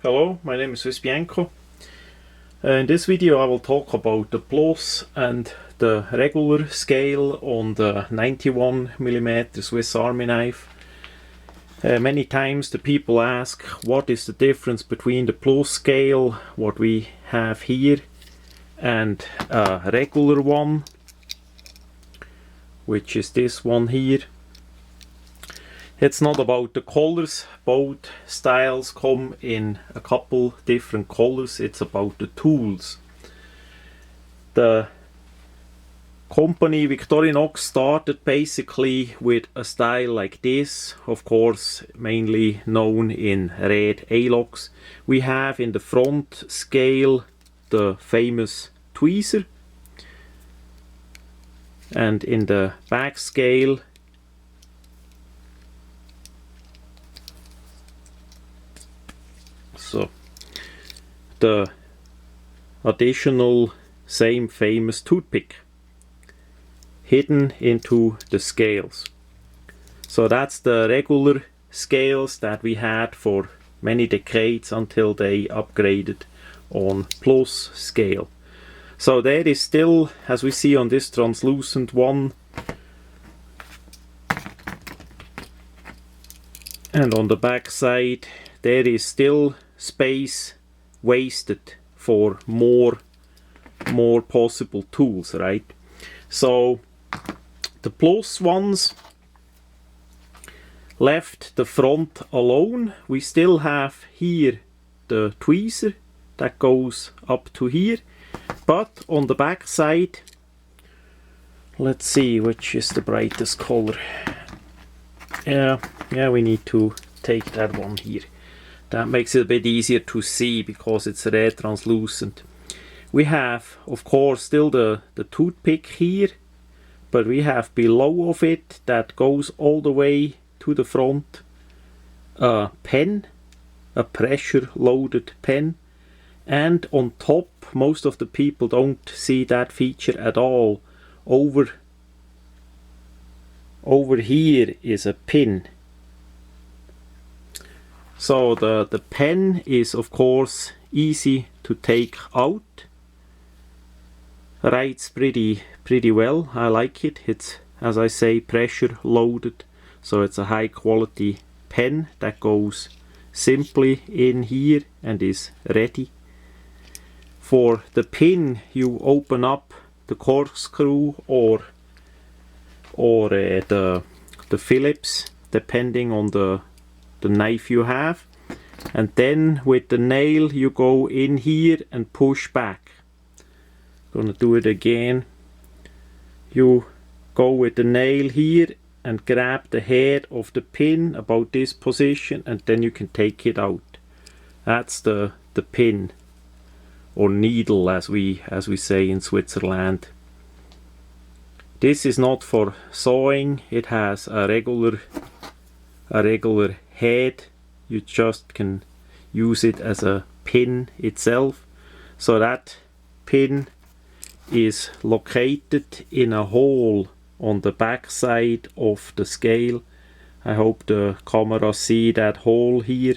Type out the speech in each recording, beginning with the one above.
Hello, my name is swissbianco. In this video I will talk about the plus and the regular scale on the 91mm Swiss Army knife. Many times the people ask what is the difference between the plus scale, what we have here, and a regular one, which is this one here. It's not about the colors, both styles come in a couple different colors, it's about the tools. The company Victorinox started basically with a style like this, of course mainly known in red A-locks. We have in the front scale the famous tweezer, and in the back scale the additional same famous toothpick hidden into the scales. So that's the regular scales that we had for many decades until they upgraded on plus scale. So there is still, as we see on this translucent one, and on the back side there is still space wasted for more possible tools, right? So the plus ones left the front alone. We still have here the tweezer that goes up to here, but on the back side, let's see which is the brightest color. Yeah, we need to take that one here. That makes it a bit easier to see because it's red translucent. We have, of course, still the toothpick here, but we have below of it, that goes all the way to the front, a pen, a pressure loaded pen, and on top, most of the people don't see that feature at all. Over here is a pin. So the pen is of course easy to take out. Writes pretty well. I like it. It's, as I say, pressure loaded, so it's a high quality pen that goes simply in here and is ready. For the pin you open up the corkscrew or the Phillips, depending on the knife you have, and then with the nail you go in here and push back. Gonna do it again. You go with the nail here and grab the head of the pin about this position, and then you can take it out. That's the pin, or needle as we say in Switzerland. This is not for sawing, it has a regular head. You just can use it as a pin itself. So that pin is located in a hole on the back side of the scale. I hope the camera see that hole here.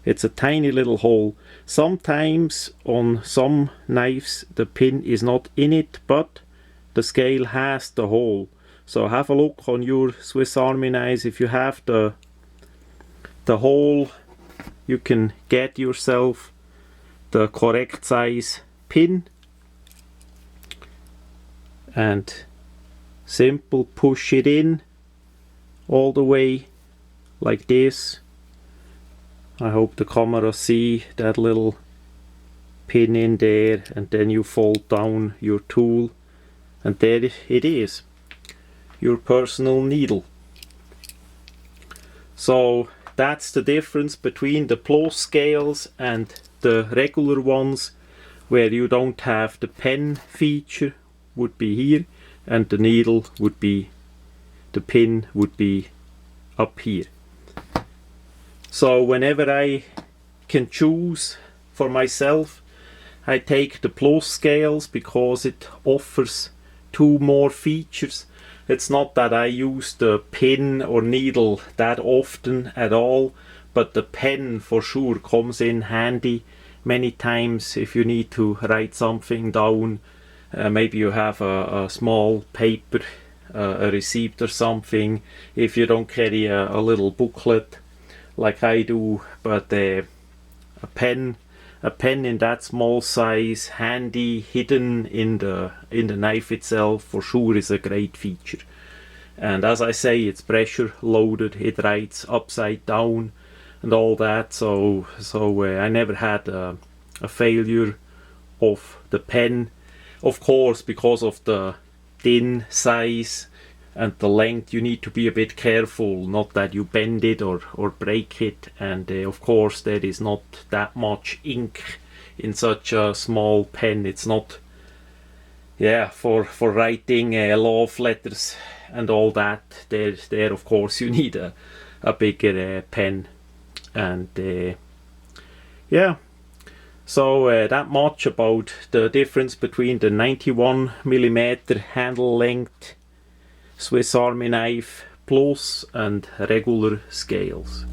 It's a tiny little hole. Sometimes on some knives the pin is not in it, but the scale has the hole. So have a look on your Swiss Army knives. If you have the hole, you can get yourself the correct size pin and simple push it in all the way like this. I hope the camera see that little pin in there, and then you fold down your tool, and there it is, your personal needle. So that's the difference between the plus scales and the regular ones, where you don't have the pen feature, would be here, and the needle would be, the pin would be up here. So whenever I can choose for myself, I take the plus scales because it offers two more features. It's not that I use the pin or needle that often at all, but the pen for sure comes in handy many times if you need to write something down. Maybe you have a small paper, a receipt or something, if you don't carry a little booklet like I do, but a pen in that small size, handy, hidden in the knife itself, for sure is a great feature. And as I say, it's pressure loaded, it writes upside down and all that, so I never had a failure of the pen. Of course, because of the thin size and the length, you need to be a bit careful not that you bend it or break it, and of course there is not that much ink in such a small pen. It's not for writing love letters and all that. There of course you need a bigger pen, and so that much about the difference between the 91mm handle length Swiss Army knife plus and regular scales.